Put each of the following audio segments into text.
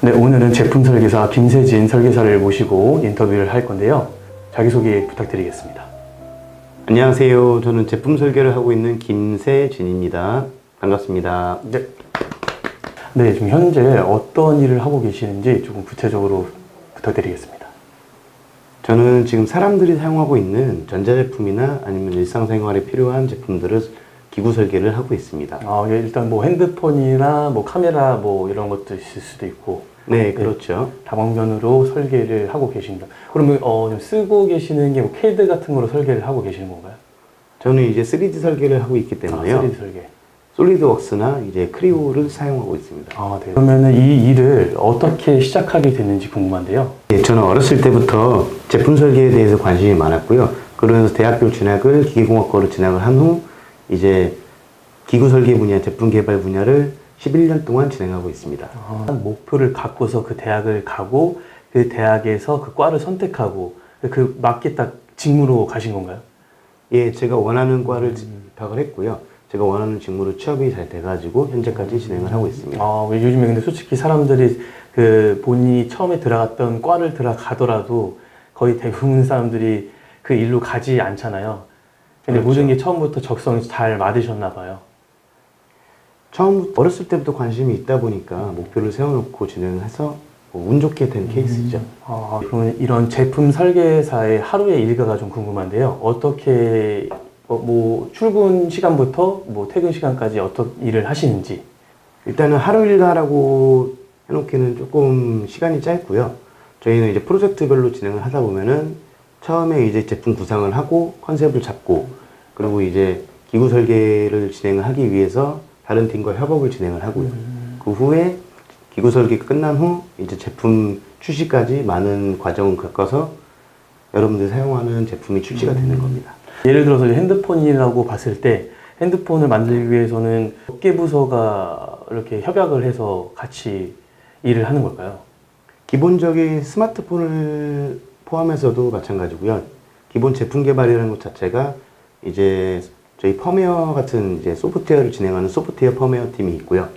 네, 오늘은 제품 설계사 김세진 설계사를 모시고 인터뷰를 할 건데요. 자기소개 부탁드리겠습니다. 안녕하세요. 저는 제품 설계를 하고 있는 김세진입니다. 반갑습니다. 네. 네, 지금 현재 어떤 일을 하고 계시는지 조금 구체적으로 부탁드리겠습니다. 저는 지금 사람들이 사용하고 있는 전자제품이나 아니면 일상생활에 필요한 제품들을 기구 설계를 하고 있습니다. 예, 일단 뭐 핸드폰이나 뭐 카메라 뭐 이런 것도 있을 수도 있고. 네, 그렇죠. 다방면으로 설계를 하고 계십니다. 그러면 좀 쓰고 계시는 게 뭐 CAD 같은 거로 설계를 하고 계시는 건가요? 저는 이제 3D 설계를 하고 있기 때문에요. 3D 설계. 솔리드웍스나 이제 크리오를 사용하고 있습니다. 네. 그러면은 이 일을 어떻게 시작하게 됐는지 궁금한데요. 네, 저는 어렸을 때부터 제품 설계에 대해서 관심이 많았고요. 그러면서 대학교 진학을 기계공학과로 진학을 한 후 이제 기구 설계 분야, 제품 개발 분야를 11년 동안 진행하고 있습니다. 목표를 갖고서 그 대학을 가고 그 대학에서 그 과를 선택하고 그 맞게 딱 직무로 가신 건가요? 예, 제가 원하는 과를 입학을 했고요. 제가 원하는 직무로 취업이 잘 돼가지고 현재까지 진행을 하고 있습니다. 요즘에 근데 솔직히 사람들이 그 본인이 처음에 들어갔던 과를 들어가더라도 거의 대부분 사람들이 그 일로 가지 않잖아요. 근데 그렇죠. 모든 게 처음부터 적성이 잘 맞으셨나 봐요. 처음부터 어렸을 때부터 관심이 있다 보니까 목표를 세워놓고 진행을 해서 운 좋게 된 케이스죠. 그러면 이런 제품 설계사의 하루의 일과가 좀 궁금한데요. 어떻게 뭐 출근 시간부터 뭐 퇴근 시간까지 어떤 일을 하시는지. 일단은 하루 일과라고 해놓기는 조금 시간이 짧고요. 저희는 이제 프로젝트별로 진행을 하다 보면은 처음에 이제 제품 구상을 하고 컨셉을 잡고 그리고 이제 기구 설계를 진행을 하기 위해서 다른 팀과 협업을 진행을 하고요. 그 후에 기구 설계가 끝난 후 이제 제품 출시까지 많은 과정을 겪어서 여러분들이 사용하는 제품이 출시가 되는 겁니다. 예를 들어서 핸드폰이라고 봤을 때 핸드폰을 만들기 위해서는 몇 개 부서가 이렇게 협약을 해서 같이 일을 하는 걸까요? 기본적인 스마트폰을 포함해서도 마찬가지고요. 기본 제품 개발이라는 것 자체가 이제 저희 펌웨어 같은 이제 소프트웨어를 진행하는 소프트웨어 펌웨어 팀이 있고요.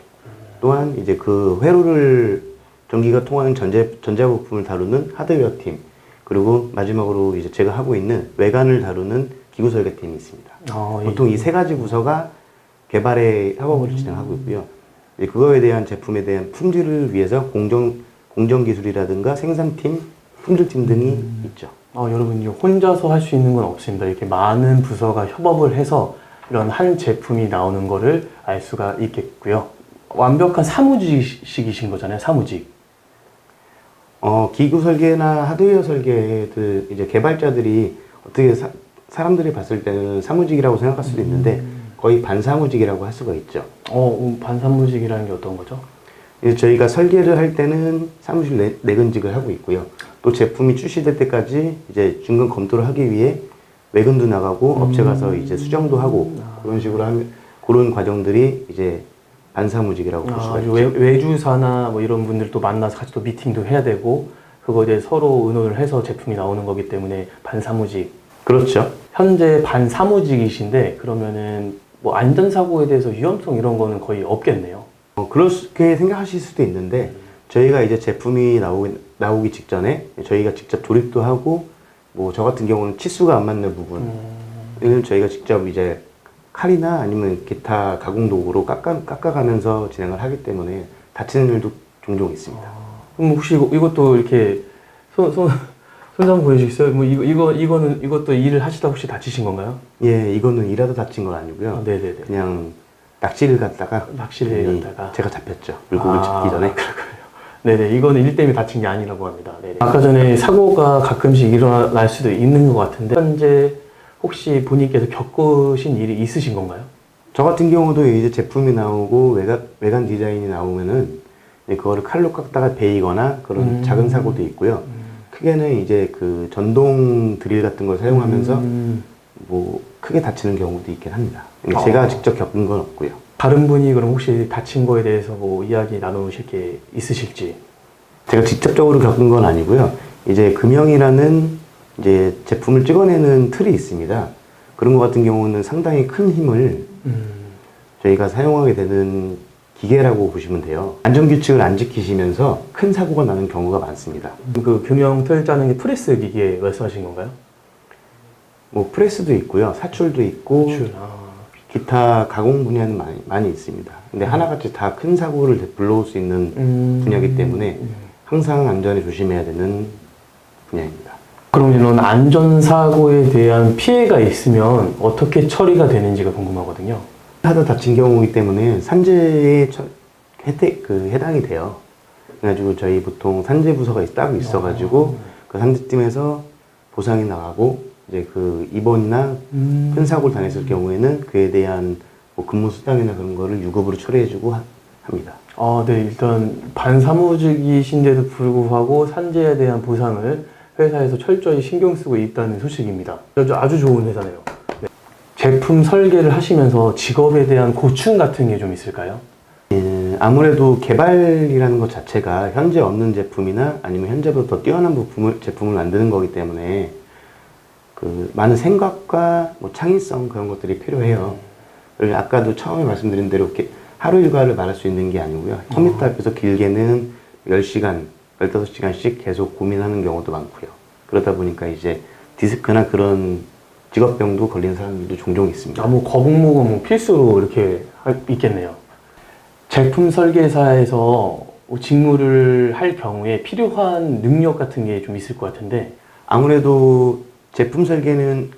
또한 이제 그 회로를 전기가 통하는 전자부품을 다루는 하드웨어 팀, 그리고 마지막으로 이제 제가 하고 있는 외관을 다루는 기구 설계 팀이 있습니다. 보통 이 세 가지 부서가 개발의 협업을 진행하고 있고요. 그거에 대한 제품에 대한 품질을 위해서 공정 기술이라든가 생산팀, 품질팀 등이 있죠. 여러분 혼자서 할 수 있는 건 없습니다. 이렇게 많은 부서가 협업을 해서 이런 한 제품이 나오는 거를 알 수가 있겠고요. 완벽한 사무직이신 거잖아요, 사무직. 기구 설계나 하드웨어 설계들 이제 개발자들이 어떻게 사람들이 봤을 때는 사무직이라고 생각할 수도 있는데 거의 반사무직이라고 할 수가 있죠. 반사무직이라는 게 어떤 거죠? 이제 저희가 설계를 할 때는 사무실 내근직을 하고 있고요. 또 제품이 출시될 때까지 이제 중간 검토를 하기 위해 외근도 나가고 업체 가서 이제 수정도 하고 그런 식으로 하면 그런 과정들이 이제 반사무직이라고 볼 수가 있죠. 외주사나 뭐 이런 분들도 만나서 같이 또 미팅도 해야 되고 그거 이제 서로 의논을 해서 제품이 나오는 거기 때문에 반사무직. 그렇죠. 현재 반사무직이신데 그러면은 뭐 안전사고에 대해서 위험성 이런 거는 거의 없겠네요. 그렇게 생각하실 수도 있는데 저희가 이제 제품이 나오기 직전에 저희가 직접 조립도 하고 뭐 저 같은 경우는 치수가 안 맞는 부분을 저희가 직접 이제 칼이나 아니면 기타 가공 도구로 깎아가면서 진행을 하기 때문에 다치는 일도 종종 있습니다. 그럼 혹시 이것도 이렇게 손상 보여주겠어요? 뭐 이것도 일을 하시다 혹시 다치신 건가요? 예, 이거는 일하다 다친 건 아니고요. 네네네. 그냥 낚시를 갔다가 제가 잡혔죠. 물고기를 잡기 전에. 네네, 이거는 일 때문에 다친 게 아니라고 합니다. 네네. 아까 전에 사고가 가끔씩 일어날 수도 있는 것 같은데 현재 혹시 본인께서 겪으신 일이 있으신 건가요? 저 같은 경우도 이제 제품이 나오고 외관 디자인이 나오면은 그거를 칼로 깎다가 베이거나 그런 작은 사고도 있고요. 크게는 이제 그 전동 드릴 같은 걸 사용하면서 뭐 크게 다치는 경우도 있긴 합니다. 제가 직접 겪은 건 없고요. 다른 분이 그럼 혹시 다친 거에 대해서 뭐 이야기 나누실 게 있으실지? 제가 직접적으로 겪은 건 아니고요. 이제 금형이라는 이제 제품을 찍어내는 틀이 있습니다. 그런 것 같은 경우는 상당히 큰 힘을 저희가 사용하게 되는 기계라고 보시면 돼요. 안전규칙을 안 지키시면서 큰 사고가 나는 경우가 많습니다. 그 규명 틀 짜는 게 프레스 기계 말씀하신 건가요? 뭐 프레스도 있고요, 사출도 있고 기타 가공 분야는 많이 있습니다. 근데 하나같이 다 큰 사고를 불러올 수 있는 분야이기 때문에 항상 안전에 조심해야 되는 분야입니다. 그럼 이런 안전사고에 대한 피해가 있으면 어떻게 처리가 되는지가 궁금하거든요. 하다 다친 경우이기 때문에 산재에 해당이 돼요. 그래가지고 저희 보통 산재 부서가 따로 있어가지고 그 산재팀에서 보상이 나가고 이제 그 입원이나 큰 사고를 당했을 경우에는 그에 대한 뭐 근무 수당이나 그런 거를 유급으로 처리해주고 합니다. 네. 일단 반사무직이신데도 불구하고 산재에 대한 보상을 회사에서 철저히 신경 쓰고 있다는 소식입니다. 아주 좋은 회사네요. 네. 제품 설계를 하시면서 직업에 대한 고충 같은 게 좀 있을까요? 아무래도 개발이라는 것 자체가 현재 없는 제품이나 아니면 현재보다 더 뛰어난 제품을 만드는 거기 때문에 그 많은 생각과 뭐 창의성 그런 것들이 필요해요. 그리고 아까도 처음에 말씀드린 대로 이렇게 하루 일과를 말할 수 있는 게 아니고요. 컴퓨터 앞에서 길게는 10시간, 15시간씩 계속 고민하는 경우도 많고요. 그러다 보니까 이제 디스크나 그런 직업병도 걸리는 사람들도 종종 있습니다. 뭐 거북목은 뭐 필수로 이렇게 있겠네요. 제품 설계사에서 직무를 할 경우에 필요한 능력 같은 게 좀 있을 것 같은데 아무래도 제품 설계는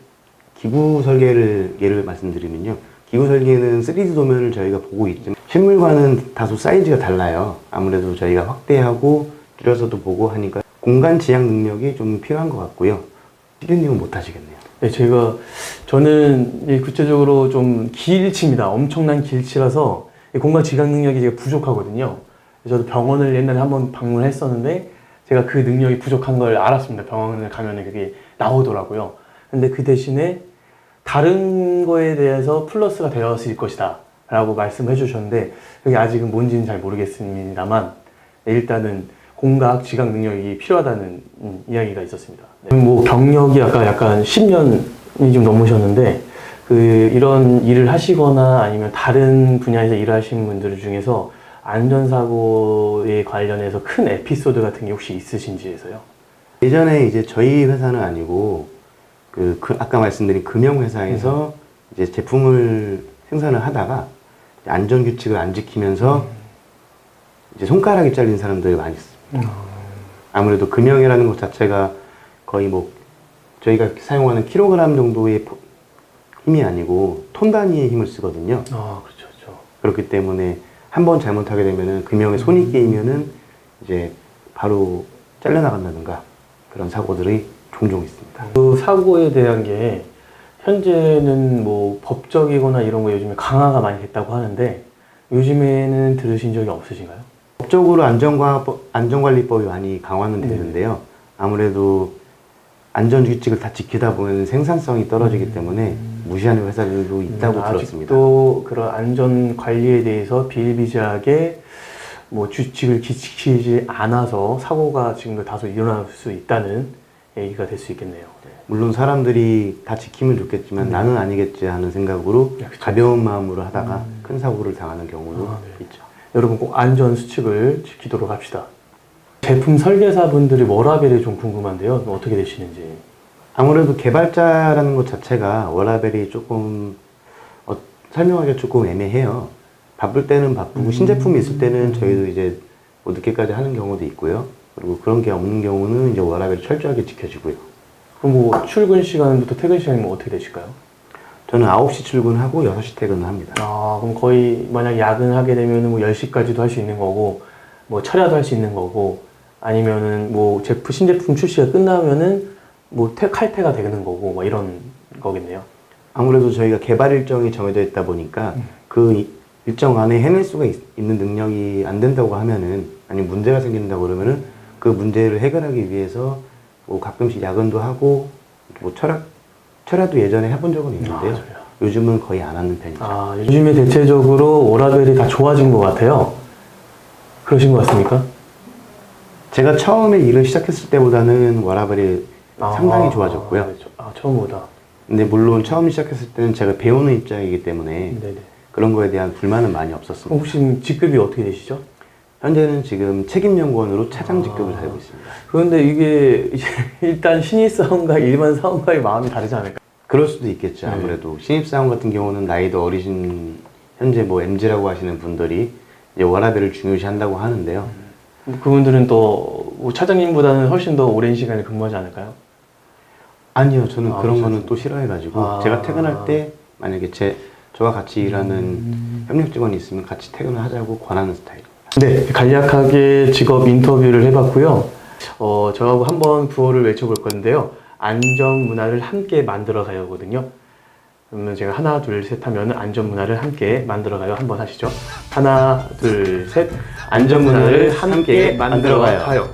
기구 설계를 예를 말씀드리면요. 기구 설계는 3D 도면을 저희가 보고 있지만 실물과는 다소 사이즈가 달라요. 아무래도 저희가 확대하고 줄여서도 보고 하니까 공간 지향 능력이 좀 필요한 것 같고요. 피디님은 못 하시겠네요. 네, 저는 구체적으로 좀 길치입니다. 엄청난 길치라서 공간 지각 능력이 제가 부족하거든요. 저도 병원을 옛날에 한번 방문했었는데 제가 그 능력이 부족한 걸 알았습니다. 병원을 가면 그게 나오더라고요. 근데 그 대신에 다른 거에 대해서 플러스가 되었을 것이다 라고 말씀해 주셨는데 그게 아직은 뭔지는 잘 모르겠습니다만 일단은 공각 지각 능력이 필요하다는 이야기가 있었습니다. 네. 뭐 경력이 아까 약간 10년이 좀 넘으셨는데 이런 일을 하시거나 아니면 다른 분야에서 일을 하시는 분들 중에서 안전사고에 관련해서 큰 에피소드 같은 게 혹시 있으신지 해서요? 예전에 이제 저희 회사는 아니고 아까 말씀드린 금형회사에서 이제 제품을 생산을 하다가 안전규칙을 안 지키면서 이제 손가락이 잘린 사람들이 많이 있습니다. 아무래도 금형이라는 것 자체가 거의 뭐 저희가 사용하는 킬로그램 정도의 힘이 아니고 톤 단위의 힘을 쓰거든요. 그렇죠. 그렇기 때문에 한번 잘못하게 되면은 금형에 손이 끼이면은 이제 바로 잘려나간다든가 그런 사고들이 종종 있습니다. 그 사고에 대한 게 현재는 뭐 법적이거나 이런 거 요즘에 강화가 많이 됐다고 하는데 요즘에는 들으신 적이 없으신가요? 법적으로 안전관리법이 많이 강화는 됐는데요. 아무래도 안전규칙을 다 지키다 보면 생산성이 떨어지기 때문에 무시하는 회사들도 있다고 들었습니다. 아직도 그런 안전 관리에 대해서 비일비재하게 뭐 규칙을 지키지 않아서 사고가 지금도 다소 일어날 수 있다는 얘기가 될 수 있겠네요. 네. 물론 사람들이 다 지키면 좋겠지만 나는 아니겠지 하는 생각으로 가벼운 마음으로 하다가 큰 사고를 당하는 경우도 있죠. 여러분 꼭 안전 수칙을 지키도록 합시다. 제품 설계사분들이 워라밸이 좀 궁금한데요. 어떻게 되시는지. 아무래도 개발자라는 것 자체가 워라밸이 조금 설명하기가 조금 애매해요. 바쁠 때는 바쁘고 신제품이 있을 때는 저희도 이제 뭐 늦게까지 하는 경우도 있고요. 그리고 그런 게 없는 경우는 이제 워라밸이 철저하게 지켜지고요. 그럼 뭐 출근 시간부터 퇴근 시간이면 어떻게 되실까요? 저는 9시 출근하고 6시 퇴근을 합니다. 그럼 거의 만약 야근하게 되면 뭐 10시까지도 할 수 있는 거고 뭐 철야도 할 수 있는 거고 아니면은 뭐 신제품 출시가 끝나면은 뭐 칼퇴가 되는 거고 뭐 이런 거겠네요. 아무래도 저희가 개발 일정이 정해져 있다 보니까 그 일정 안에 해낼 수가 있는 능력이 안 된다고 하면은 아니면 문제가 생긴다고 그러면은 그 문제를 해결하기 위해서 뭐 가끔씩 야근도 하고 뭐 철야도 예전에 해본 적은 있는데요. 요즘은 거의 안 하는 편이죠. 요즘에 대체적으로 워라밸이 다 좋아진 것 같아요. 그러신 것 같습니까? 제가 처음에 일을 시작했을 때보다는 워라밸이 상당히 좋아졌고요. 처음보다. 근데 물론 처음 시작했을 때는 제가 배우는 입장이기 때문에 네네. 그런 거에 대한 불만은 많이 없었습니다. 혹시 직급이 어떻게 되시죠? 현재는 지금 책임연구원으로 차장 직급을 달고 있습니다. 그런데 이게 이제 일단 신입사원과 일반 사원과의 마음이 다르지 않을까? 그럴 수도 있겠죠. 네. 아무래도 신입사원 같은 경우는 나이도 어리신 현재 뭐 MZ라고 하시는 분들이 이제 워라밸을 중요시한다고 하는데요. 그분들은 또뭐 차장님보다는 훨씬 더 오랜 시간을 근무하지 않을까요? 아니요, 저는 그런 그렇죠. 거는 또 싫어해가지고 아. 제가 퇴근할 때 만약에 저와 같이 일하는 협력 직원이 있으면 같이 퇴근을 하자고 권하는 스타일입니다. 네, 간략하게 직업 인터뷰를 해봤고요. 저하고 한번 구호를 외쳐볼 건데요. 안전 문화를 함께 만들어 가요거든요. 그러면 제가 하나, 둘, 셋 하면 안전 문화를 함께 만들어 가요. 한번 하시죠. 하나, 둘, 셋. 안전 문화를 함께 만들어 가요.